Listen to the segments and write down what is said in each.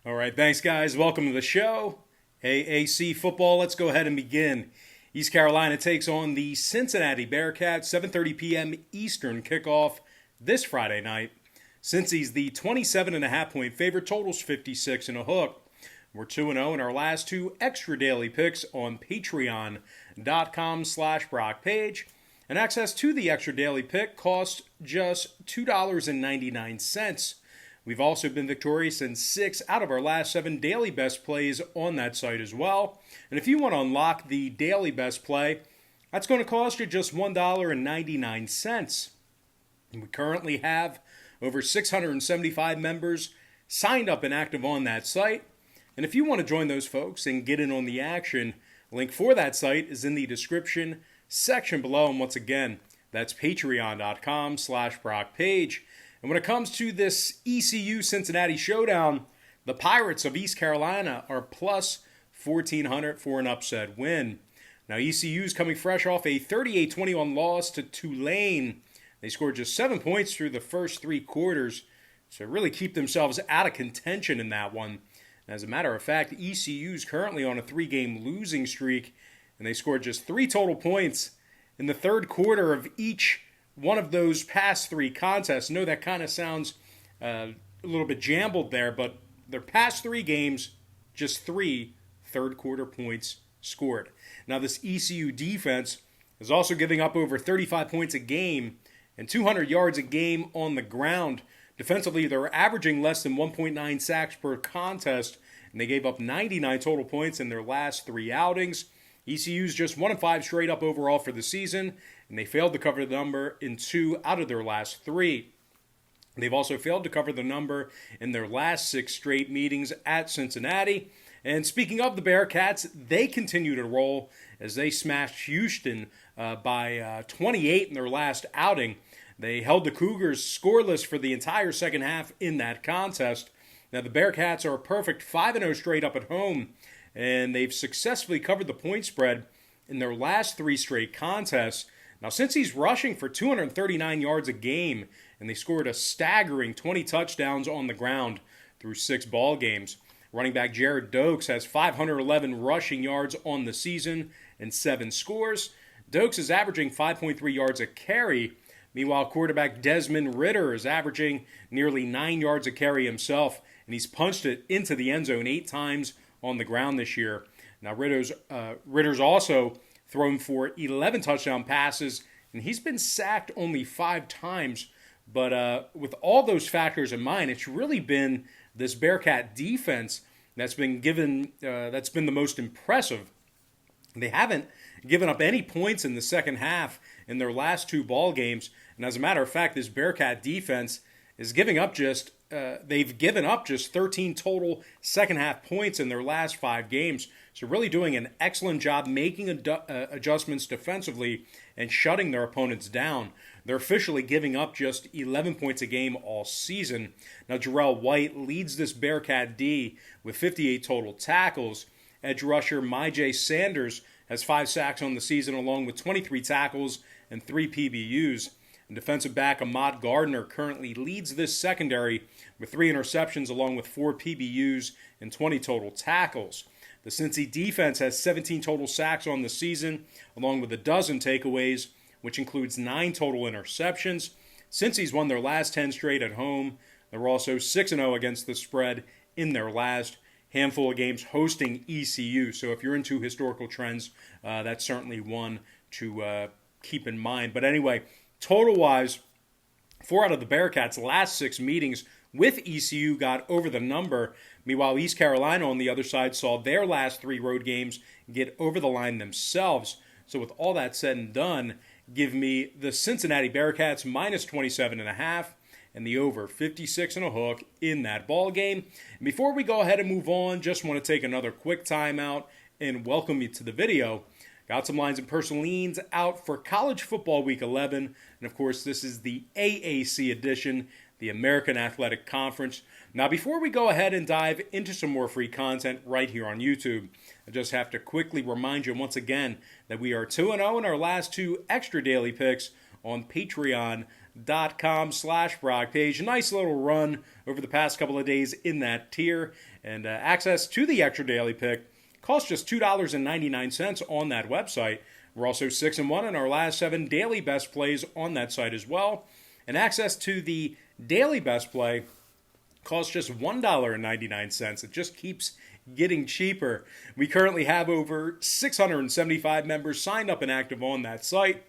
All right, thanks, guys. Welcome to the show. AAC football, let's go ahead and begin. East Carolina takes on the Cincinnati Bearcats, 7:30 p.m. Eastern kickoff this Friday night. Cincy's the 27.5-point favorite, totals 56 and a hook. We're 2-0 in our last two extra daily picks on patreon.com/BrockPage. And access to the extra daily pick costs just $2.99. We've also been victorious in 6 out of our last 7 daily best plays on that site as well. And if you want to unlock the daily best play, that's going to cost you just $1.99. We currently have over 675 members signed up and active on that site. And if you want to join those folks and get in on the action, link for that site is in the description section below. And once again, that's patreon.com/BrockPage. And when it comes to this ECU Cincinnati showdown, the Pirates of East Carolina are plus 1,400 for an upset win. Now, ECU's coming fresh off a 38-21 loss to Tulane. They scored just 7 points through the first 3 quarters, so really keep themselves out of contention in that one. As a matter of fact, ECU's currently on a 3-game losing streak, and they scored just 3 total points in the third quarter of each one of those past 3 contests. I know that kind of sounds a little bit jambled there, but their past 3 games, just 3 third quarter points scored. Now, this ECU defense is also giving up over 35 points a game and 200 yards a game on the ground. Defensively, they're averaging less than 1.9 sacks per contest, and they gave up 99 total points in their last 3 outings. ECU's just 1-5 straight up overall for the season, and they failed to cover the number in 2 out of their last 3. They've also failed to cover the number in their last 6 straight meetings at Cincinnati. And speaking of the Bearcats, they continue to roll as they smashed Houston by 28 in their last outing. They held the Cougars scoreless for the entire second half in that contest. Now, the Bearcats are a perfect 5-0 straight up at home, and they've successfully covered the point spread in their last 3 straight contests. Now, since he's rushing for 239 yards a game, and they scored a staggering 20 touchdowns on the ground through 6 ball games. Running back Jared Dokes has 511 rushing yards on the season and 7 scores. Dokes is averaging 5.3 yards a carry. Meanwhile, quarterback Desmond Ridder is averaging nearly 9 yards a carry himself, and he's punched it into the end zone 8 times on the ground this year. Now, Ritter's also thrown for 11 touchdown passes, and he's been sacked only 5 times. But with all those factors in mind, it's really been this Bearcat defense that's been the most impressive. They haven't given up any points in the second half in their last 2 ball games, and as a matter of fact, this Bearcat defense is they've given up just 13 total second half points in their last 5 games. So really doing an excellent job making adjustments defensively and shutting their opponents down. They're officially giving up just 11 points a game all season. Now, Jarrell White leads this Bearcat D with 58 total tackles. Edge rusher Myjay Sanders has 5 sacks on the season, along with 23 tackles and 3 PBUs. And defensive back Ahmad Gardner currently leads this secondary with 3 interceptions, along with 4 PBUs and 20 total tackles. The Cincy defense has 17 total sacks on the season, along with 12 takeaways, which includes 9 total interceptions. Cincy's won their last 10 straight at home. They're also 6-0 against the spread in their last handful of games hosting ECU. So if you're into historical trends, that's certainly one to keep in mind. But anyway, total-wise, 4 out of the Bearcats' last 6 meetings with ECU got over the number. Meanwhile, East Carolina on the other side saw their last 3 road games get over the line themselves. So with all that said and done, give me the Cincinnati Bearcats minus 27.5 and the over 56 and a hook in that ball game. And before we go ahead and move on, just want to take another quick timeout and welcome you to the video. Got some lines and personal leans out for college football week 11. And of course, this is the AAC edition, the American Athletic Conference. Now, before we go ahead and dive into some more free content right here on YouTube, I just have to quickly remind you once again that we are 2-0 in our last 2 extra daily picks on Patreon.com/BrockPage. Parlay.com/Brock page. A nice little run over the past couple of days in that tier. And access to the extra daily pick costs just $2.99 on that website. We're also 6-1 in our last 7 daily best plays on that site as well. And access to the daily best play costs just $1.99. It just keeps getting cheaper. We currently have over 675 members signed up and active on that site.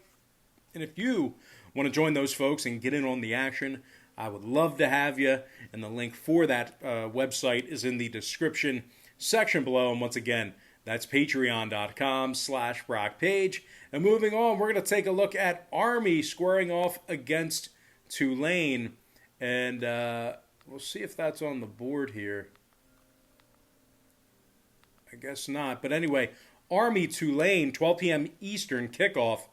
And if you want to join those folks and get in on the action, I would love to have you. And the link for that website is in the description section below. And once again, that's patreon.com/Brock page. And moving on, we're going to take a look at Army squaring off against Tulane. And we'll see if that's on the board here. I guess not. But anyway, Army Tulane, 12 p.m. Eastern kickoff.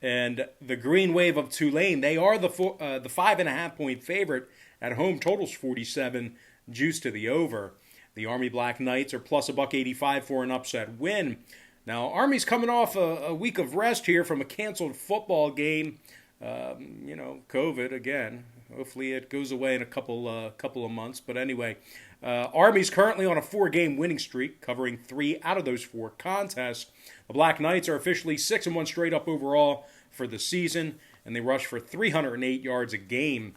And the Green Wave of Tulane, they are the 5.5 point favorite at home. Totals 47, juice to the over. The Army Black Knights are plus $1.85 for an upset win. Now, Army's coming off a week of rest here from a canceled football game. COVID again. Hopefully it goes away in a couple of months. But anyway, Army's currently on a 4-game winning streak, covering 3 out of those 4 contests. The Black Knights are officially 6-1 straight up overall for the season, and they rush for 308 yards a game.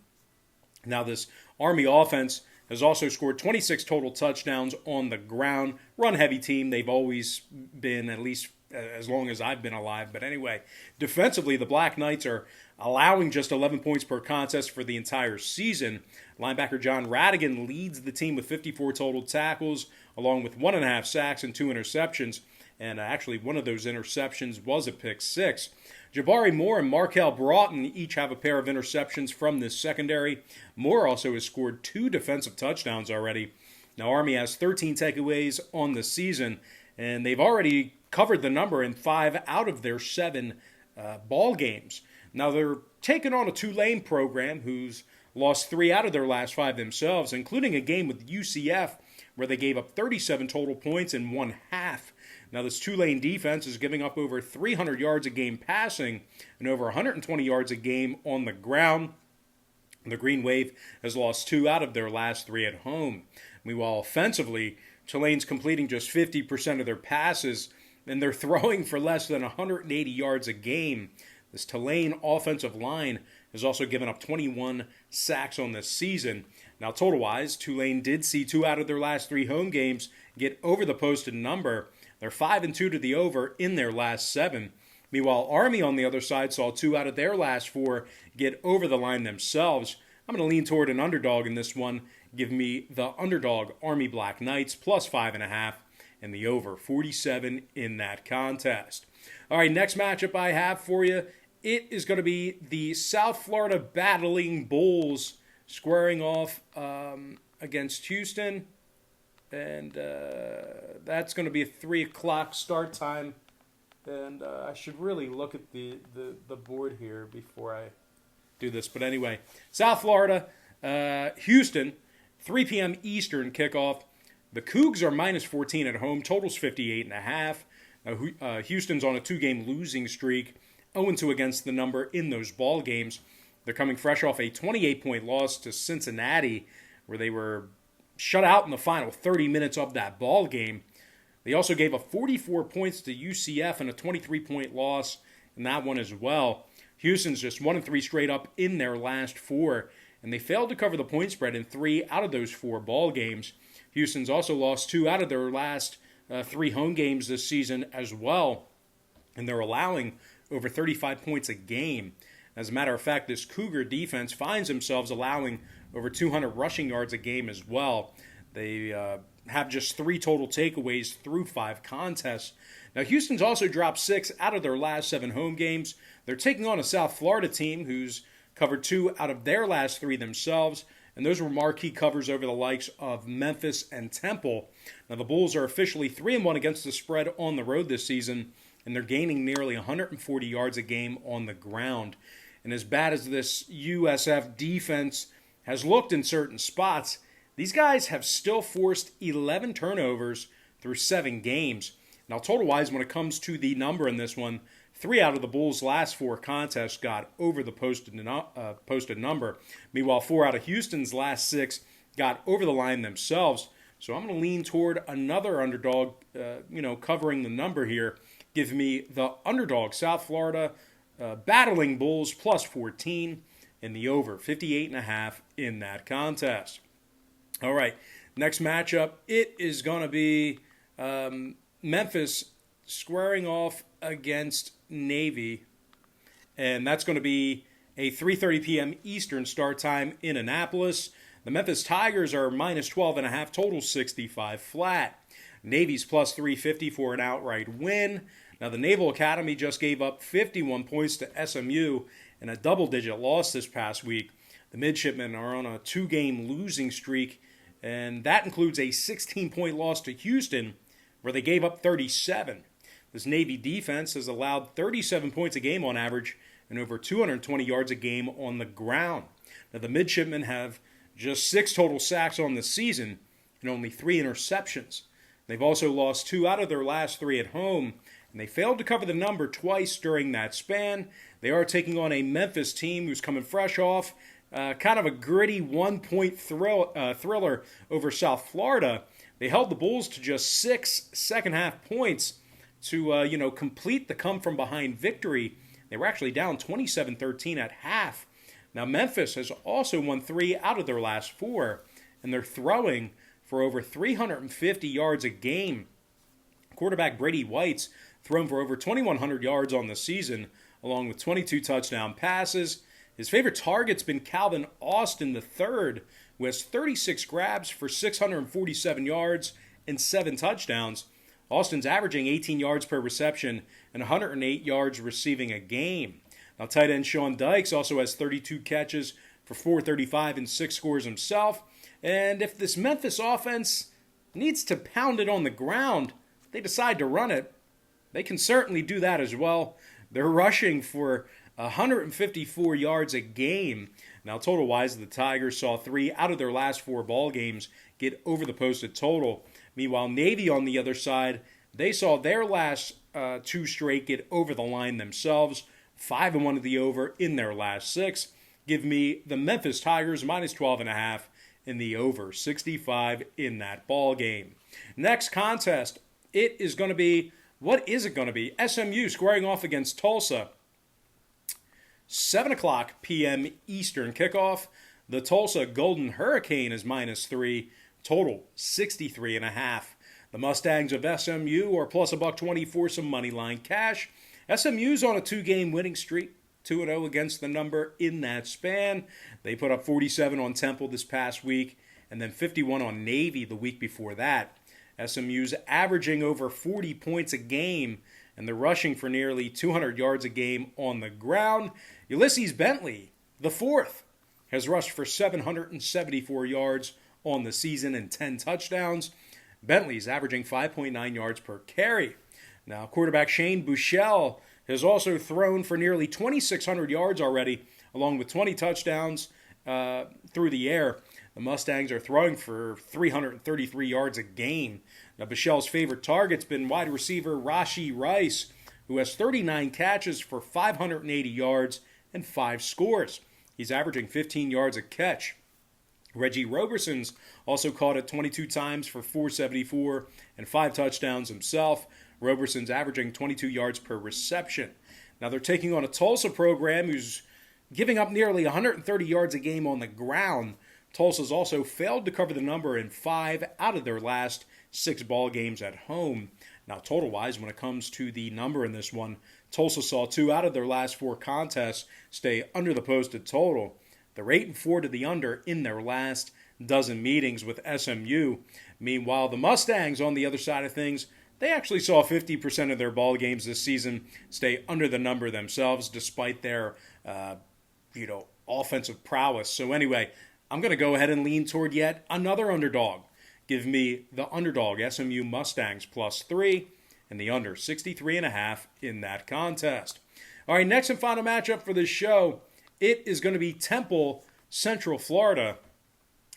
Now, this Army offense has also scored 26 total touchdowns on the ground. Run-heavy team. They've always been, at least as long as I've been alive. But anyway, defensively, the Black Knights are allowing just 11 points per contest for the entire season. Linebacker John Radigan leads the team with 54 total tackles, along with 1.5 sacks and 2 interceptions. And actually, one of those interceptions was a pick six. Jabari Moore and Markel Broughton each have a pair of interceptions from this secondary. Moore also has scored 2 defensive touchdowns already. Now, Army has 13 takeaways on the season, and they've already covered the number in 5 out of their 7 ball games. Now, they're taking on a Tulane program who's lost 3 out of their last 5 themselves, including a game with UCF where they gave up 37 total points in 1 half. Now, this Tulane defense is giving up over 300 yards a game passing and over 120 yards a game on the ground. The Green Wave has lost 2 out of their last 3 at home. Meanwhile, offensively, Tulane's completing just 50% of their passes, and they're throwing for less than 180 yards a game. This Tulane offensive line has also given up 21 sacks on this season. Now, total-wise, Tulane did see 2 out of their last 3 home games get over the posted number. They're 5-2 to the over in their last 7. Meanwhile, Army on the other side saw 2 out of their last 4 get over the line themselves. I'm going to lean toward an underdog in this one. Give me the underdog Army Black Knights plus 5.5 and the over 47 in that contest. All right, next matchup I have for you. It is going to be the South Florida Battling Bulls squaring off against Houston. And that's going to be a 3 o'clock start time. And I should really look at the board here before I do this. But anyway, South Florida, Houston, 3 p.m. Eastern kickoff. The Cougs are minus 14 at home. Total's 58.5. Houston's on a 2-game losing streak. 0-2 against the number in those ball games. They're coming fresh off a 28-point loss to Cincinnati, where they were shut out in the final 30 minutes of that ball game. They also gave up 44 points to UCF in a 23-point loss in that one as well. Houston's just 1-3 straight up in their last 4, and they failed to cover the point spread in 3 out of those 4 ball games. Houston's also lost 2 out of their last 3 home games this season as well, and they're allowing over 35 points a game. As a matter of fact, this Cougar defense finds themselves allowing over 200 rushing yards a game as well. They have just 3 total takeaways through 5 contests. Now, Houston's also dropped 6 out of their last 7 home games. They're taking on a South Florida team who's covered 2 out of their last 3 themselves, and those were marquee covers over the likes of Memphis and Temple. Now, the Bulls are officially 3-1 against the spread on the road this season, and they're gaining nearly 140 yards a game on the ground. And as bad as this USF defense has looked in certain spots, these guys have still forced 11 turnovers through 7 games. Now, total-wise, when it comes to the number in this one, 3 out of the Bulls' last 4 contests got over the posted number. Meanwhile, 4 out of Houston's last 6 got over the line themselves. So I'm going to lean toward another underdog, covering the number here. Give me the underdog, South Florida, battling Bulls plus 14 and the over 58.5 in that contest. All right, next matchup, it is going to be Memphis squaring off against Navy, and that's going to be a 3:30 p.m. Eastern start time in Annapolis. The Memphis Tigers are minus 12.5, total 65 flat. Navy's plus 350 for an outright win. Now, the Naval Academy just gave up 51 points to SMU in a double-digit loss this past week. The midshipmen are on a 2-game losing streak, and that includes a 16-point loss to Houston, where they gave up 37. This Navy defense has allowed 37 points a game on average and over 220 yards a game on the ground. Now, the midshipmen have just 6 total sacks on the season and only 3 interceptions. They've also lost 2 out of their last 3 at home, and they failed to cover the number twice during that span. They are taking on a Memphis team who's coming fresh off kind of a gritty 1-point thriller over South Florida. They held the Bulls to just 6 second-half points to complete the come-from-behind victory. They were actually down 27-13 at half. Now, Memphis has also won 3 out of their last 4, and they're throwing for over 350 yards a game. Quarterback Brady White's thrown for over 2,100 yards on the season, along with 22 touchdown passes. His favorite target's been Calvin Austin III, who has 36 grabs for 647 yards and 7 touchdowns. Austin's averaging 18 yards per reception and 108 yards receiving a game. Now, tight end Sean Dykes also has 32 catches for 435 and 6 scores himself. And if this Memphis offense needs to pound it on the ground, they decide to run it, they can certainly do that as well. They're rushing for 154 yards a game. Now, total-wise, the Tigers saw 3 out of their last 4 ball games get over the posted total. Meanwhile, Navy on the other side, they saw their last 2 straight get over the line themselves. 5-1 of the over in their last 6. Give me the Memphis Tigers minus 12.5 in the over 65 in that ball game. Next contest, it is going to be, what is it going to be? SMU squaring off against Tulsa. 7 o'clock p.m. Eastern kickoff. The Tulsa Golden Hurricane is minus 3, total 63.5. The Mustangs of SMU are plus $1.20 for some money line cash. SMU's on a 2-game winning streak, 2-0 against the number in that span. They put up 47 on Temple this past week, and then 51 on Navy the week before that. SMU's averaging over 40 points a game, and they're rushing for nearly 200 yards a game on the ground. Ulysses Bentley, the 4th, has rushed for 774 yards on the season and 10 touchdowns. Bentley's averaging 5.9 yards per carry. Now, quarterback Shane Buechele has also thrown for nearly 2,600 yards already, along with 20 touchdowns through the air. The Mustangs are throwing for 333 yards a game. Now, Buechele's favorite target's been wide receiver Rashee Rice, who has 39 catches for 580 yards and 5 scores. He's averaging 15 yards a catch. Reggie Roberson's also caught it 22 times for 474 and 5 touchdowns himself. Roberson's averaging 22 yards per reception. Now, they're taking on a Tulsa program who's giving up nearly 130 yards a game on the ground. Tulsa's also failed to cover the number in 5 out of their last 6 ball games at home. Now, total-wise, when it comes to the number in this one, Tulsa saw 2 out of their last 4 contests stay under the posted total. They're 8-4 to the under in their last dozen meetings with SMU. Meanwhile, the Mustangs, on the other side of things, they actually saw 50% of their ball games this season stay under the number themselves, despite their, offensive prowess. So anyway, I'm going to go ahead and lean toward yet another underdog. Give me the underdog, SMU Mustangs plus 3, and the under 63.5 in that contest. All right, next and final matchup for this show, it is going to be Temple, Central Florida,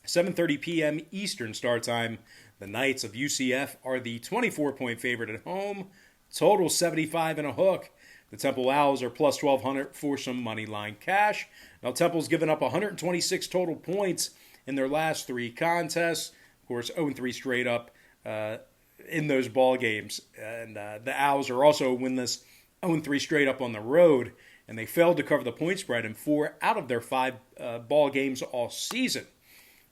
7:30 p.m. Eastern start time. The Knights of UCF are the 24-point favorite at home. Total 75 and a hook. The Temple Owls are plus 1,200 for some money line cash. Now, Temple's given up 126 total points in their last 3 contests. Of course, 0-3 straight up in those ball games. And the Owls are also winless 0-3 straight up on the road. And they failed to cover the point spread in 4 out of their 5 ball games all season.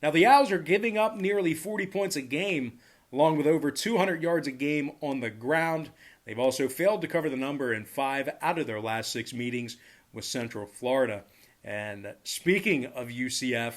Now, the Owls are giving up nearly 40 points a game, along with over 200 yards a game on the ground. They've also failed to cover the number in 5 out of their last 6 meetings with Central Florida. And speaking of UCF,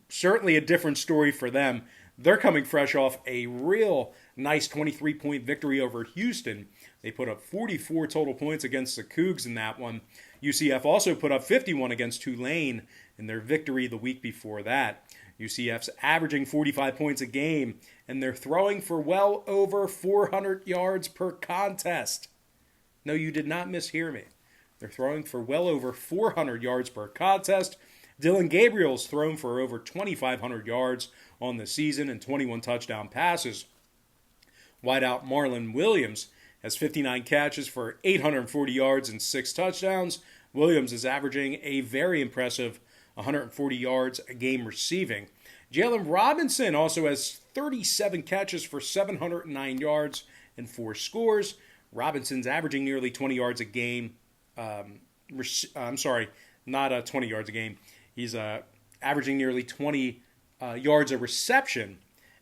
certainly a different story for them. They're coming fresh off a real nice 23-point victory over Houston. They put up 44 total points against the Cougs in that one. UCF also put up 51 against Tulane in their victory the week before that. UCF's averaging 45 points a game, and they're throwing for well over 400 yards per contest. No, you did not mishear me. They're throwing for well over 400 yards per contest. Dylan Gabriel's thrown for over 2,500 yards on the season and 21 touchdown passes. Wideout Marlon Williams has 59 catches for 840 yards and 6 touchdowns. Williams is averaging a very impressive 140 yards a game receiving. Jalen Robinson also has 37 catches for 709 yards and 4 scores. Robinson's averaging nearly 20 yards a game. I'm sorry, not 20 yards a game. He's averaging nearly 20 yards a reception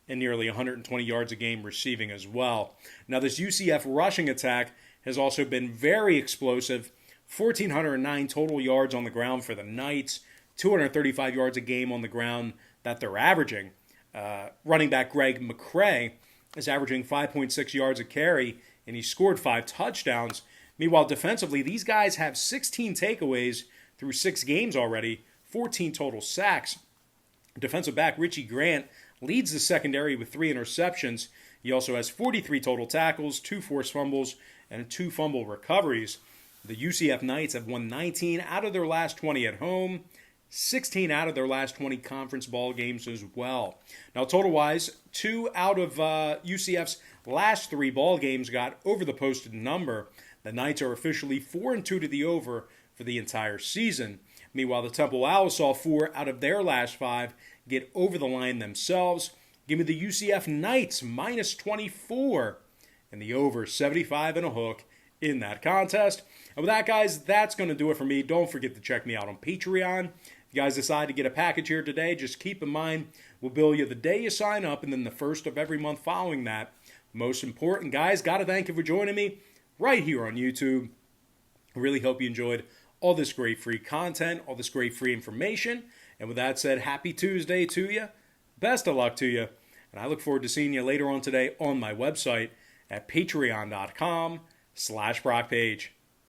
and nearly 120 yards a game receiving as well. Now, this UCF rushing attack has also been very explosive. 1,409 total yards on the ground for the Knights, 235 yards a game on the ground that they're averaging. Running back Greg McCray is averaging 5.6 yards a carry, and he scored 5 touchdowns. Meanwhile, defensively, these guys have 16 takeaways through 6 games already, 14 total sacks. Defensive back Richie Grant leads the secondary with 3 interceptions. He also has 43 total tackles, 2 forced fumbles, and 2 fumble recoveries. The UCF Knights have won 19 out of their last 20 at home, 16 out of their last 20 conference ball games as well. Now, total-wise, 2 out of UCF's last 3 ball games got over the posted number. The Knights are officially 4-2 to the over for the entire season. Meanwhile, the Temple Owls saw 4 out of their last 5 get over the line themselves. Give me the UCF Knights minus 24 and the over 75 and a hook in that contest. And with that, guys, that's going to do it for me. Don't forget to check me out on Patreon. If you guys decide to get a package here today, just keep in mind we'll bill you the day you sign up and then the first of every month following that. Most important, guys, got to thank you for joining me right here on YouTube. I really hope you enjoyed all this great free content, all this great free information. And with that said, happy Tuesday to you. Best of luck to you. And I look forward to seeing you later on today on my website at patreon.com/BrockPage.